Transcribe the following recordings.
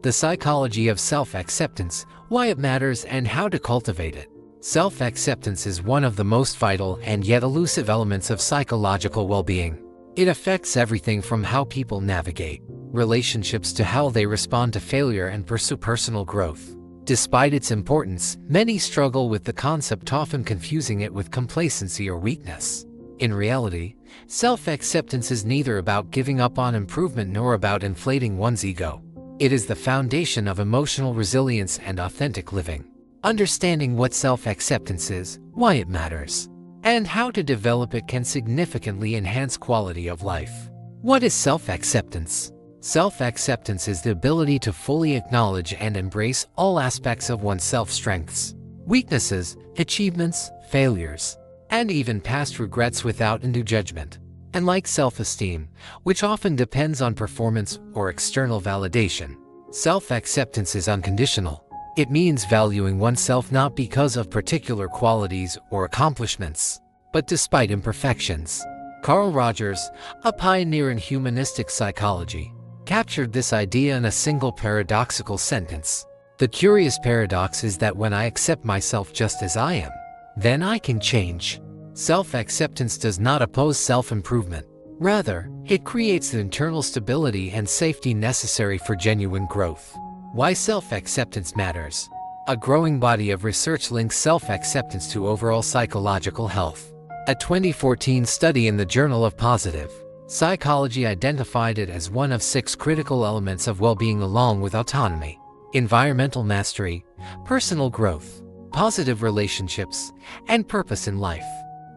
The psychology of self-acceptance, why it matters and how to cultivate it. Self-acceptance is one of the most vital and yet elusive elements of psychological well-being. It affects everything from how people navigate relationships to how they respond to failure and pursue personal growth. Despite its importance, many struggle with the concept, often confusing it with complacency or weakness. In reality, self-acceptance is neither about giving up on improvement nor about inflating one's ego. It is the foundation of emotional resilience and authentic living. Understanding what self-acceptance is, why it matters, and how to develop it can significantly enhance quality of life. What is self-acceptance? Self-acceptance is the ability to fully acknowledge and embrace all aspects of oneself's strengths, weaknesses, achievements, failures, and even past regrets without undue judgment. And like self-esteem, which often depends on performance or external validation, self-acceptance is unconditional. It means valuing oneself not because of particular qualities or accomplishments, but despite imperfections. Carl Rogers, a pioneer in humanistic psychology, captured this idea in a single paradoxical sentence. The curious paradox is that when I accept myself just as I am, then I can change. Self-acceptance does not oppose self-improvement. Rather, it creates the internal stability and safety necessary for genuine growth. Why self-acceptance matters. A growing body of research links self-acceptance to overall psychological health. A 2014 study in the Journal of Positive Psychology identified it as one of 6 critical elements of well-being, along with autonomy, environmental mastery, personal growth, positive relationships, and purpose in life.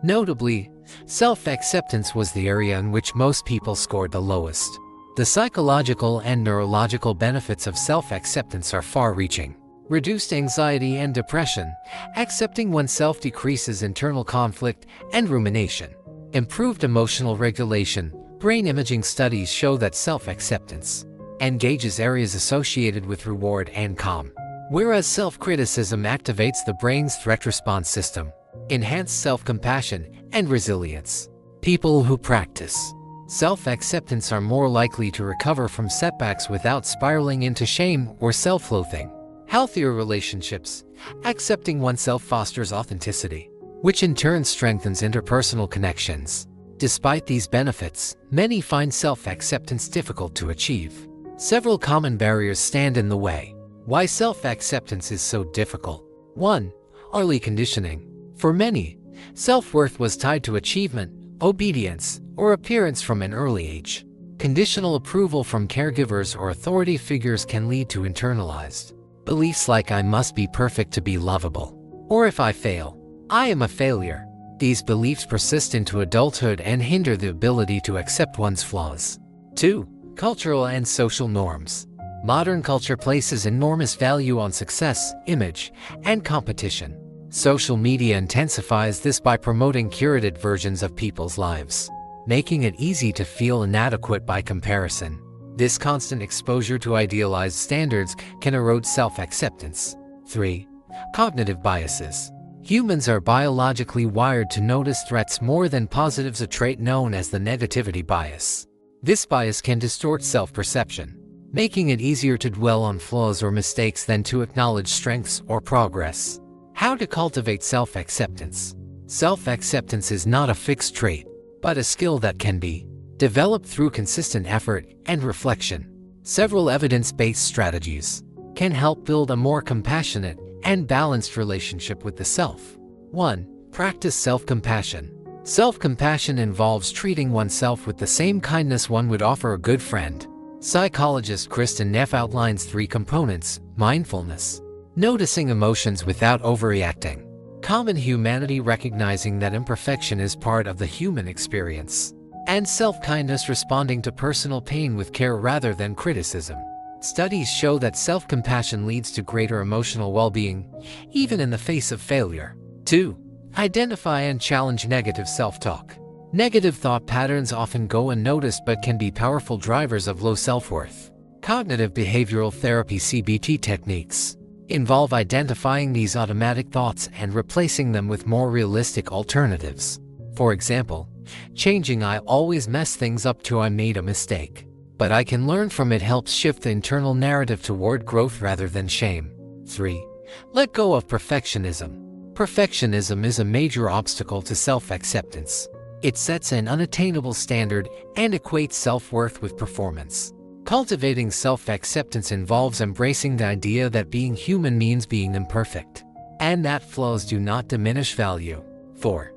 Notably, self-acceptance was the area in which most people scored the lowest. The psychological and neurological benefits of self-acceptance are far-reaching. Reduced anxiety and depression. Accepting oneself decreases internal conflict and rumination. Improved emotional regulation. Brain imaging studies show that self-acceptance engages areas associated with reward and calm, whereas self-criticism activates the brain's threat response system. Enhanced self-compassion and resilience. People who practice self-acceptance are more likely to recover from setbacks without spiraling into shame or self-loathing. Healthier relationships. Accepting oneself fosters authenticity, which in turn strengthens interpersonal connections. Despite these benefits, many find self-acceptance difficult to achieve. Several common barriers stand in the way. Why self-acceptance is so difficult. 1. Early conditioning. For many, self-worth was tied to achievement, obedience, or appearance from an early age. Conditional approval from caregivers or authority figures can lead to internalized beliefs like I must be perfect to be lovable, or if I fail, I am a failure. These beliefs persist into adulthood and hinder the ability to accept one's flaws. 2. Cultural and social norms. Modern culture places enormous value on success, image, and competition. Social media intensifies this by promoting curated versions of people's lives, making it easy to feel inadequate by comparison. This constant exposure to idealized standards can erode self-acceptance. 3. Cognitive biases. Humans are biologically wired to notice threats more than positives, a trait known as the negativity bias. This bias can distort self-perception, making it easier to dwell on flaws or mistakes than to acknowledge strengths or progress. How to cultivate self-acceptance. Self-acceptance is not a fixed trait, but a skill that can be developed through consistent effort and reflection. Several evidence-based strategies can help build a more compassionate and balanced relationship with the self. 1. Practice self-compassion. Self-compassion involves treating oneself with the same kindness one would offer a good friend. Psychologist Kristen Neff outlines 3 components: mindfulness, noticing emotions without overreacting; common humanity, recognizing that imperfection is part of the human experience; and self-kindness, responding to personal pain with care rather than criticism. Studies show that self-compassion leads to greater emotional well-being, even in the face of failure. 2. Identify and challenge negative self-talk. Negative thought patterns often go unnoticed but can be powerful drivers of low self-worth. Cognitive behavioral therapy (CBT) techniques involve identifying these automatic thoughts and replacing them with more realistic alternatives. For example, changing "I always mess things up" to "I made a mistake." but I can learn from it helps shift the internal narrative toward growth rather than shame. 3. Let go of perfectionism. Perfectionism is a major obstacle to self-acceptance. It sets an unattainable standard and equates self-worth with performance. Cultivating self-acceptance involves embracing the idea that being human means being imperfect, and that flaws do not diminish value. 4.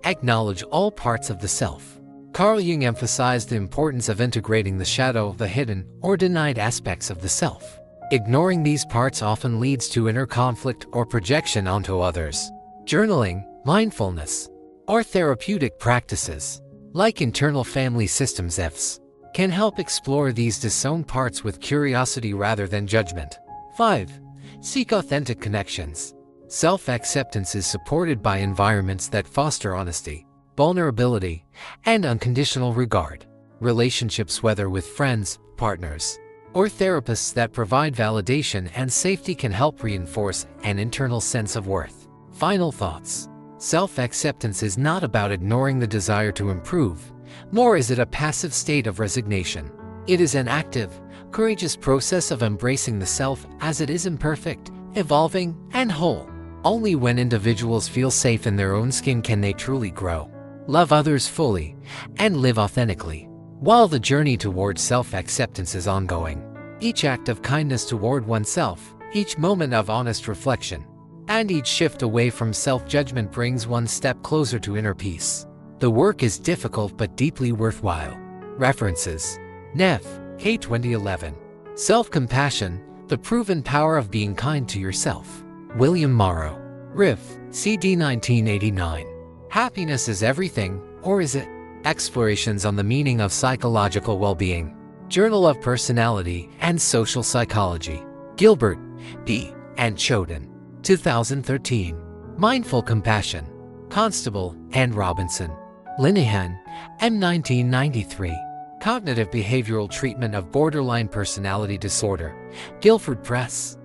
Acknowledge all parts of the self. Carl Jung emphasized the importance of integrating the shadow of the hidden or denied aspects of the self. Ignoring these parts often leads to inner conflict or projection onto others. Journaling, mindfulness, or therapeutic practices, like internal family systems EFs, can help explore these disowned parts with curiosity rather than judgment. 5. Seek authentic connections. Self-acceptance is supported by environments that foster honesty, vulnerability, and unconditional regard. Relationships, whether with friends, partners, or therapists that provide validation and safety, can help reinforce an internal sense of worth. Final thoughts. Self-acceptance is not about ignoring the desire to improve, nor is it a passive state of resignation. It is an active, courageous process of embracing the self as it is, imperfect, evolving, and whole. Only when individuals feel safe in their own skin can they truly grow, love others fully, and live authentically. While the journey towards self-acceptance is ongoing, each act of kindness toward oneself, each moment of honest reflection, and each shift away from self-judgment brings one step closer to inner peace. The work is difficult but deeply worthwhile. References: Neff, K. 2011. Self-Compassion, The Proven Power of Being Kind to Yourself. William Morrow. Riff, CD 1989. Happiness is Everything, or Is It? Explorations on the Meaning of Psychological Well-Being. Journal of Personality and Social Psychology. Gilbert, P. and Choden. 2013. Mindful Compassion. Constable and Robinson. Linehan, M. 1993. Cognitive Behavioral Treatment of Borderline Personality Disorder. Guilford Press.